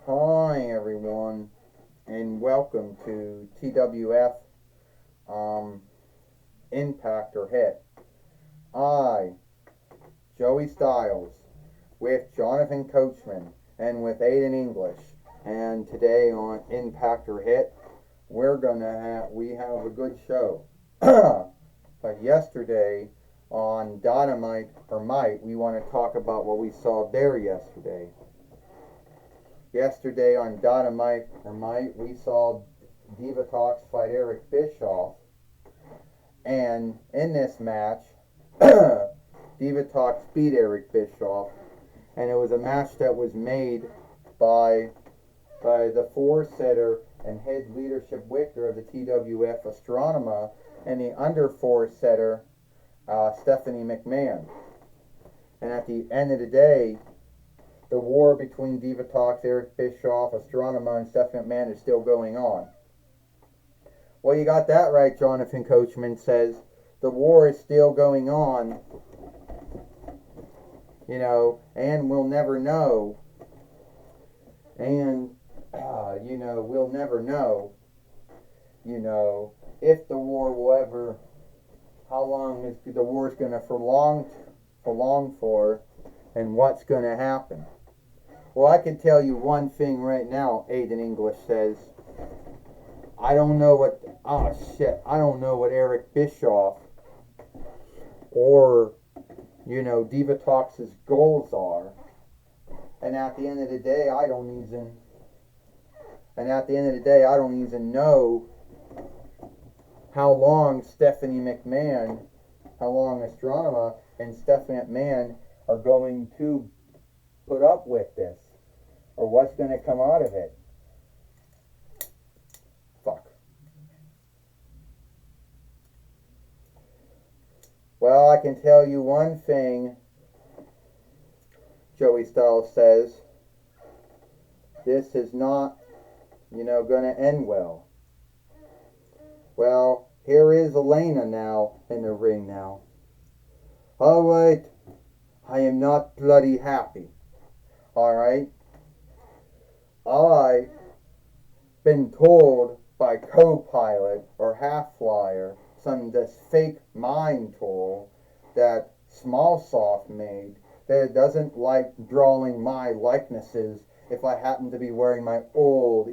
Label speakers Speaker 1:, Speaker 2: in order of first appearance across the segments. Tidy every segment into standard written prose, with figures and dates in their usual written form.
Speaker 1: Hi everyone, and welcome to TWF Impact or Hit. I, Joey Styles, with Jonathan Coachman and with Aiden English, and today on Impact or Hit, we have a good show. But yesterday on Dynamite or Might, we want to talk about what we saw there yesterday. Yesterday on Dynamite or Might, we saw Divatox fight Eric Bischoff. And in this match, Divatox beat Eric Bischoff. And it was a match that was made by the four-setter and head leadership victor of the TWF Astronema and the under four-setter Stephanie McMahon. And at the end of the day, the war between Divatox, Eric Bischoff, Astronema, and Stephanie McMahon is still going on. Well, you got that right, Jonathan Coachman says. The war is still going on, and we'll never know. And, we'll never know, if the war will ever, how long is the war is going to prolong for, and what's going to happen. Well, I can tell you one thing right now, Aiden English says. I don't know what Eric Bischoff or, Divatox's goals are. And at the end of the day, I don't even know how long Astronema and Stephanie McMahon are going to put up with this, or what's going to come out of it. Fuck. Well, I can tell you one thing, Joey Styles says. This is not, going to end well. Well, here is Elena now in the ring now. Alright, I am not bloody happy. Alright? I've been told by Co-Pilot or Half-Flyer, this fake mind tool that Smallsoft made, that it doesn't like drawing my likenesses if I happen to be wearing my old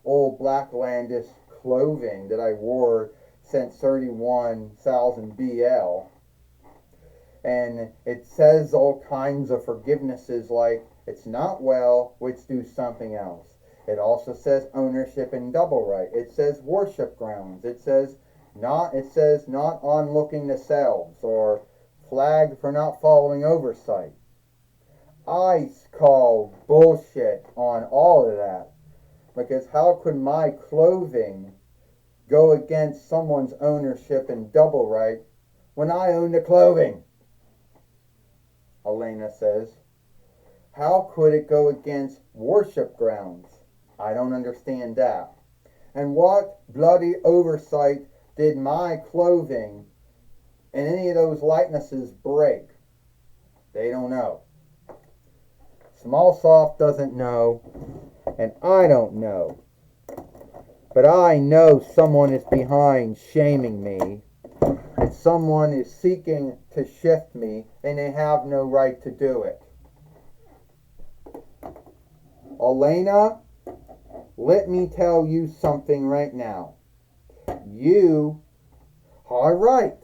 Speaker 1: Blacklandish clothing that I wore since 31,000 BL. And it says all kinds of forgivenesses like, it's not well, let's do something else. It also says ownership and double right. It says worship grounds. It says not on looking to selves or flagged for not following oversight. I call bullshit on all of that, because how could my clothing go against someone's ownership and double right when I own the clothing? Elena says. How could it go against worship grounds? I don't understand that. And what bloody oversight did my clothing and any of those likenesses break? They don't know. Smallsoft doesn't know, and I don't know. But I know someone is behind shaming me, and someone is seeking to shift me, and they have no right to do it. Elena, let me tell you something right now. You are right.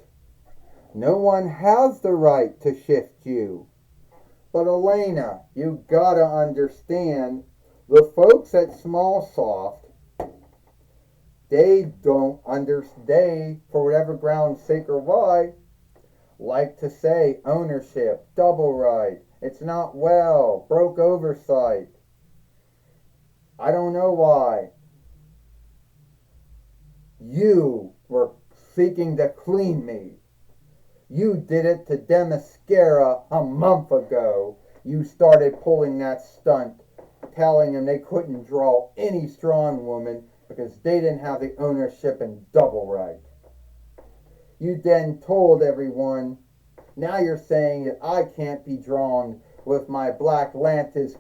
Speaker 1: No one has the right to shift you. But Elena, you gotta understand, the folks at Smallsoft, they don't understand, for whatever ground, sake or why, like to say ownership, double right, it's not well, broke oversight. I don't know why. You were seeking to clean me. You did it to Demascara a month ago. You started pulling that stunt, telling them they couldn't draw any strong woman because they didn't have the ownership and double right. You then told everyone, now you're saying that I can't be drawn with my Black Lantis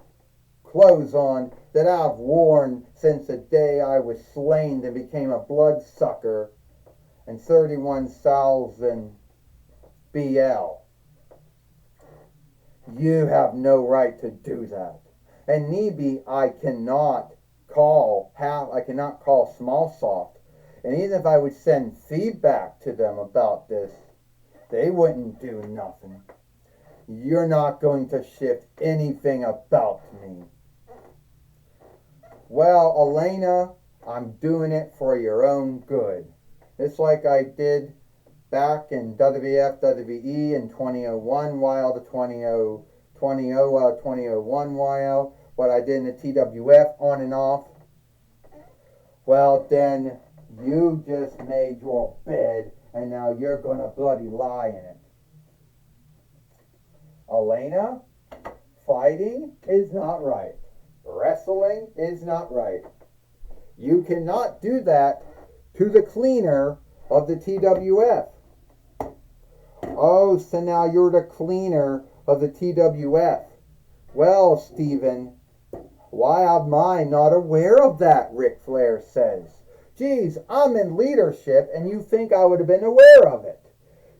Speaker 1: clothes on that I've worn since the day I was slain and became a bloodsucker and 31,000 BL. You have no right to do that. And maybe I cannot call Smallsoft. And even if I would send feedback to them about this, they wouldn't do nothing. You're not going to shift anything about me. Well, Elena, I'm doing it for your own good. It's like I did back in WWF, WWE in 2001 while the 2001 while, what I did in the TWF on and off. Well, then you just made your bed and now you're going to bloody lie in it. Elena, fighting is not right. Wrestling is not right. You cannot do that to the cleaner of the TWF. Oh, so now you're the cleaner of the TWF. Well, Stephen, why am I not aware of that, Ric Flair says. Geez, I'm in leadership and you think I would have been aware of it.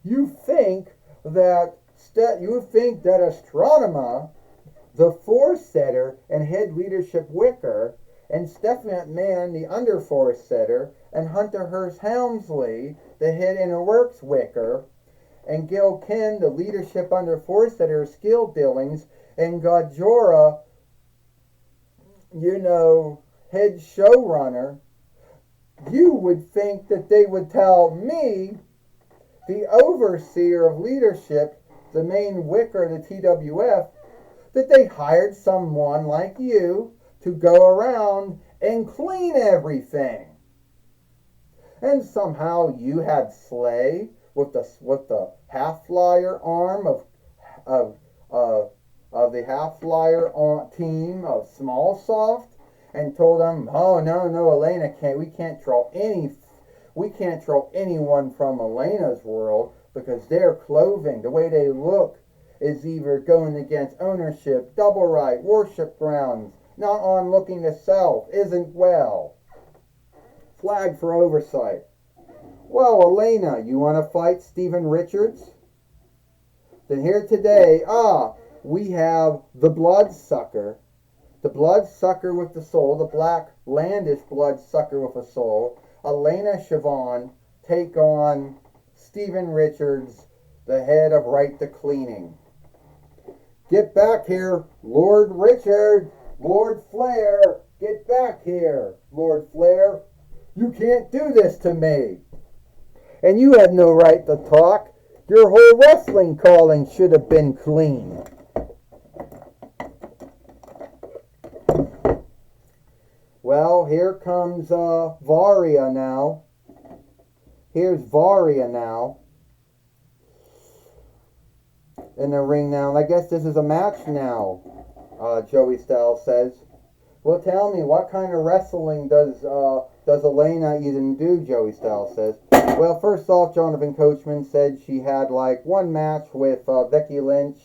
Speaker 1: You think that Astronema, the force setter and head leadership wicker, and Stephanie McMahon, the under force setter, and Hunter Hearst Helmsley, the head inner works wicker, and Gil Kim, the leadership under force setter, skill dealings, and Gajora, head showrunner, you would think that they would tell me, the overseer of leadership, the main wicker of the TWF, that they hired someone like you to go around and clean everything. And somehow you had Slay with the half flyer arm of the half flyer team of Smallsoft, and told them, oh no, Elena we can't troll anyone from Elena's world because their clothing, the way they look, is either going against ownership, double right, worship grounds, not on looking to self, isn't well. Flag for oversight. Well, Elena, you want to fight Steven Richards? Then here today, we have the bloodsucker with the soul, the black landish bloodsucker with a soul, Elena Siobhan, take on Steven Richards, the head of Right to Cleaning. Get back here, Lord Richard, Lord Flair, get back here, Lord Flair. You can't do this to me. And you have no right to talk. Your whole wrestling calling should have been clean. Well, here comes Varia now. Here's Varia now in the ring now. And I guess this is a match now, Joey Styles says. Well, tell me, what kind of wrestling does Elena even do, Joey Styles says. Well, first off, Jonathan Coachman said she had like one match with Becky Lynch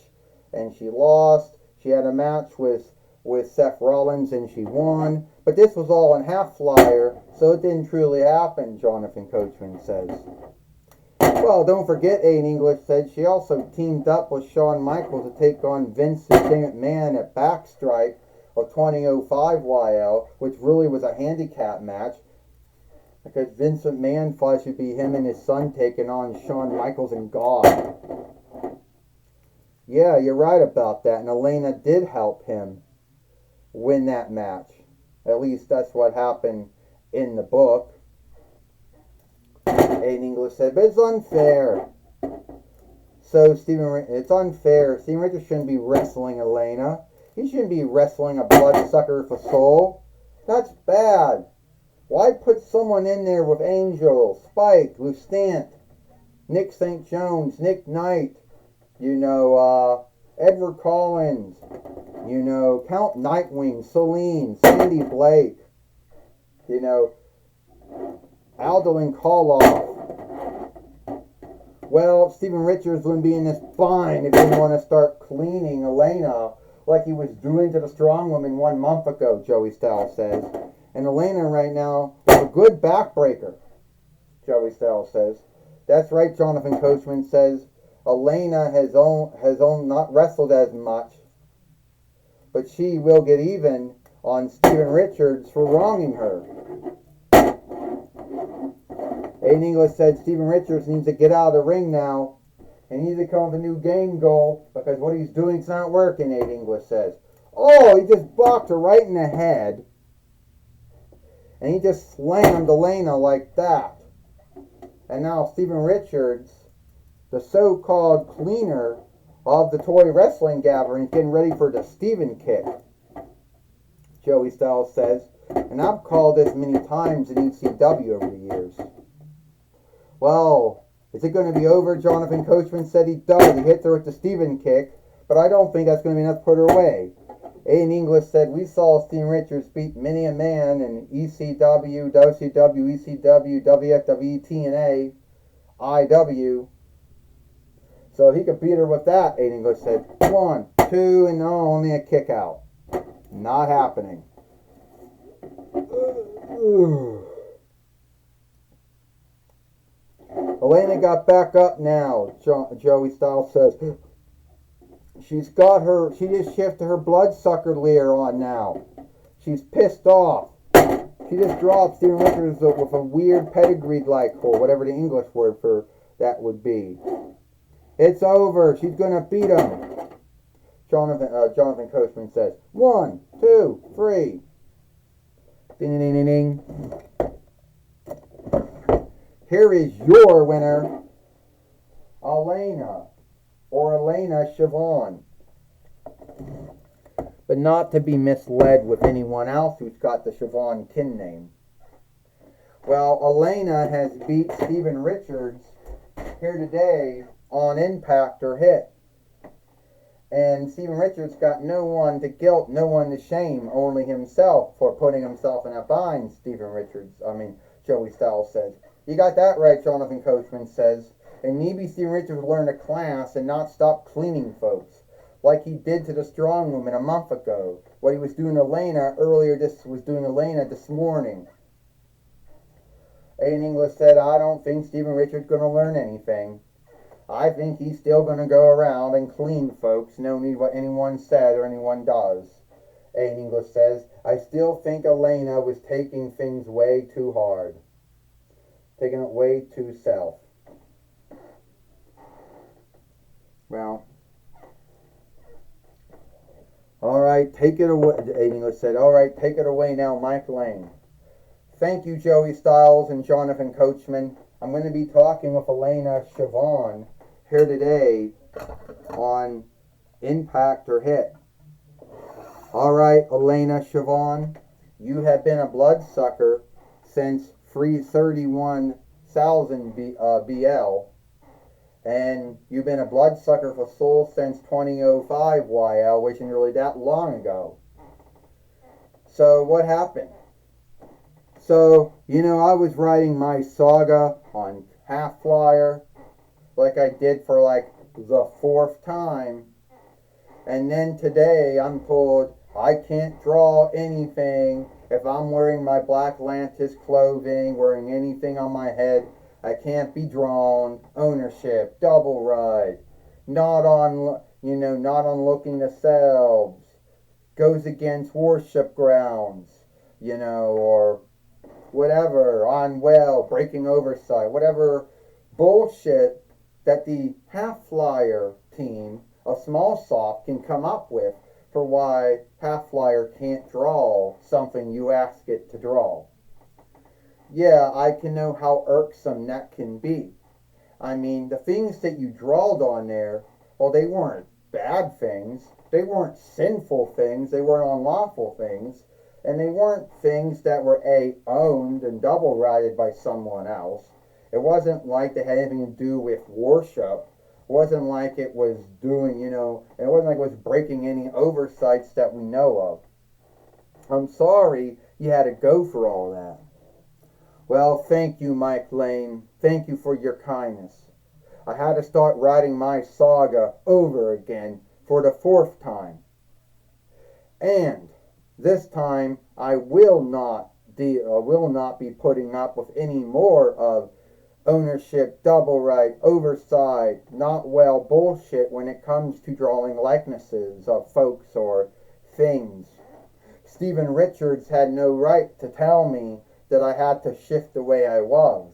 Speaker 1: and she lost. She had a match with Seth Rollins and she won. But this was all in half flyer, so it didn't truly happen, Jonathan Coachman says. Well, don't forget, Aiden English said she also teamed up with Shawn Michaels to take on Vince McMahon at Backstrike of 2005 YL, which really was a handicap match, because Vince McMahon thought it should be him and his son taking on Shawn Michaels and God. Yeah, you're right about that, and Elena did help him win that match. At least that's what happened in the book. Aiden English said, but it's unfair. So it's unfair. Steven Richards shouldn't be wrestling Elena. He shouldn't be wrestling a bloodsucker for soul. That's bad. Why put someone in there with Angel, Spike, Lustant, Nick St. Jones, Nick Knight, Edward Collins, Count Nightwing, Celine, Sandy Blake, Aldelin Koloff. Well, Steven Richards wouldn't be in this bind if he didn't want to start cleaning Elena like he was doing to the strong woman 1 month ago, Joey Styles says. And Elena right now is a good backbreaker, Joey Styles says. That's right, Jonathan Coachman says. Elena has not wrestled as much, but she will get even on Steven Richards for wronging her. Aiden English said Steven Richards needs to get out of the ring now. He needs to come up with a new game goal because what he's doing is not working, Aiden English says. Oh, he just blocked her right in the head. And he just slammed Elena like that. And now Steven Richards, the so-called cleaner of the toy wrestling gathering, is getting ready for the Steven kick, Joey Styles says. And I've called this many times in ECW over the years. Well, is it going to be over? Jonathan Coachman said he does. He hits her with the Steven kick, but I don't think that's going to be enough to put her away. Aiden English said, we saw Steven Richards beat many a man in ECW, WCW, ECW, WFW, TNA, IW. So he could beat her with that, Aiden English said. 1, 2, and only a kick out. Not happening. Elena got back up now, Joey Styles says. She just shifted her bloodsucker leer on now. She's pissed off. She just dropped Steven Richards with a weird pedigree-like hole, whatever the English word for that would be. It's over. She's going to beat him. Jonathan Coachman says. 1, 2, 3. Ding, ding, ding, ding. Here is your winner, Elena, or Elena Siobhan. But not to be misled with anyone else who's got the Siobhan kin name. Well, Elena has beat Steven Richards here today on Impact or Hit. And Steven Richards got no one to guilt, no one to shame, only himself for putting himself in a bind, Joey Styles says. You got that right, Jonathan Coachman says. And maybe Steven Richards would learn a class and not stop cleaning folks, like he did to the strong woman a month ago. What he was doing to Elena this morning. Aiden English said, I don't think Steven Richards is going to learn anything. I think he's still going to go around and clean folks, no need what anyone said or anyone does. Aiden English says, I still think Elena was taking things way too hard. Taking it way too self. Well, all right, take it away, Aiden English said. All right, take it away now, Mike Lane. Thank you, Joey Styles and Jonathan Coachman. I'm going to be talking with Elena Siobhan here today on Impact or Hit. All right, Elena Siobhan, you have been a bloodsucker since 331,000 BL, and you've been a bloodsucker for souls since 2005 YL, which isn't really that long ago. So what happened? So, I was writing my saga on Half Flyer, like I did for like the 4th time, and then today I'm told I can't draw anything if I'm wearing my Black Lantis clothing, wearing anything on my head. I can't be drawn. Ownership, double ride, not on looking the selves, goes against worship grounds, or whatever, on well, breaking oversight, whatever bullshit that the Half Flyer team of Small Soft can come up with for why Half Flyer can't draw something you ask it to draw. Yeah, I can know how irksome that can be. I mean, the things that you drawed on there, well, they weren't bad things. They weren't sinful things. They weren't unlawful things. And they weren't things that were owned and double rided by someone else. It wasn't like they had anything to do with worship. It wasn't like it was doing, it wasn't like it was breaking any oversights that we know of. I'm sorry you had to go for all that. Well, thank you, Mike Lane. Thank you for your kindness. I had to start writing my saga over again for the 4th time. And this time I will not be putting up with any more of ownership, double right, oversight, not well bullshit when it comes to drawing likenesses of folks or things. Stephen Richards had no right to tell me that I had to shift the way I was.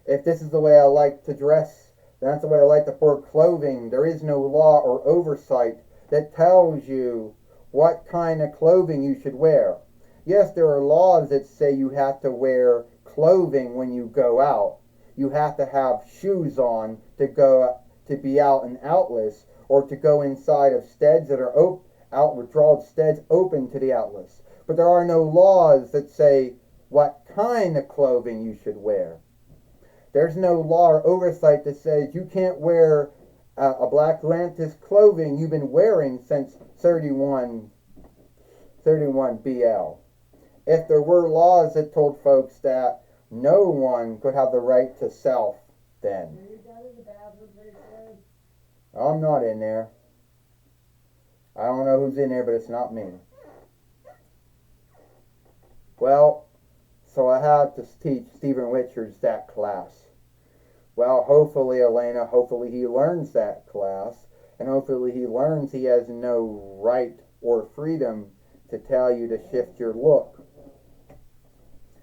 Speaker 1: If this is the way I like to dress, then that's the way I like to wear clothing. There is no law or oversight that tells you what kind of clothing you should wear. Yes, there are laws that say you have to wear clothing when you go out. You have to have shoes on to be out in outlets, or to go inside of steads that are withdrawal steads open to the outlets. But there are no laws that say what kind of clothing you should wear. There's no law or oversight that says you can't wear a Black Atlantis clothing you've been wearing since 31 BL. If there were laws that told folks that no one could have the right to self, then I'm not in there. I don't know who's in there, but it's not me. Well, so I had to teach Stephen Richards that class. Well, hopefully, Elena, hopefully he learns that class, and hopefully he learns he has no right or freedom to tell you to shift your look.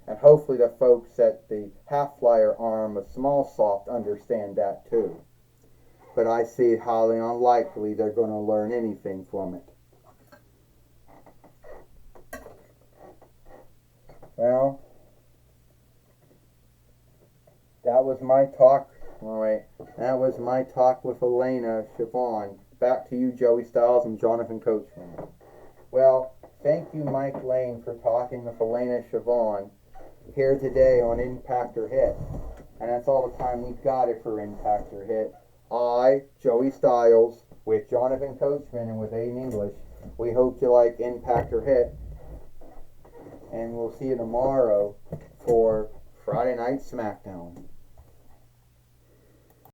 Speaker 1: And hopefully the folks at the half-flyer arm of Small Soft understand that too. But I see it highly unlikely they're going to learn anything from it. Well, that was my talk. All right, that was my talk with Elena Siobhan. Back to you, Joey Styles and Jonathan Coachman. Well, thank you, Mike Lane, for talking with Elena Siobhan here today on Impact or Hit. And that's all the time we've got it for Impact or Hit. I, Joey Styles, with Jonathan Coachman and with Aiden English, we hope you like Impact or Hit. And we'll see you tomorrow for Friday Night SmackDown.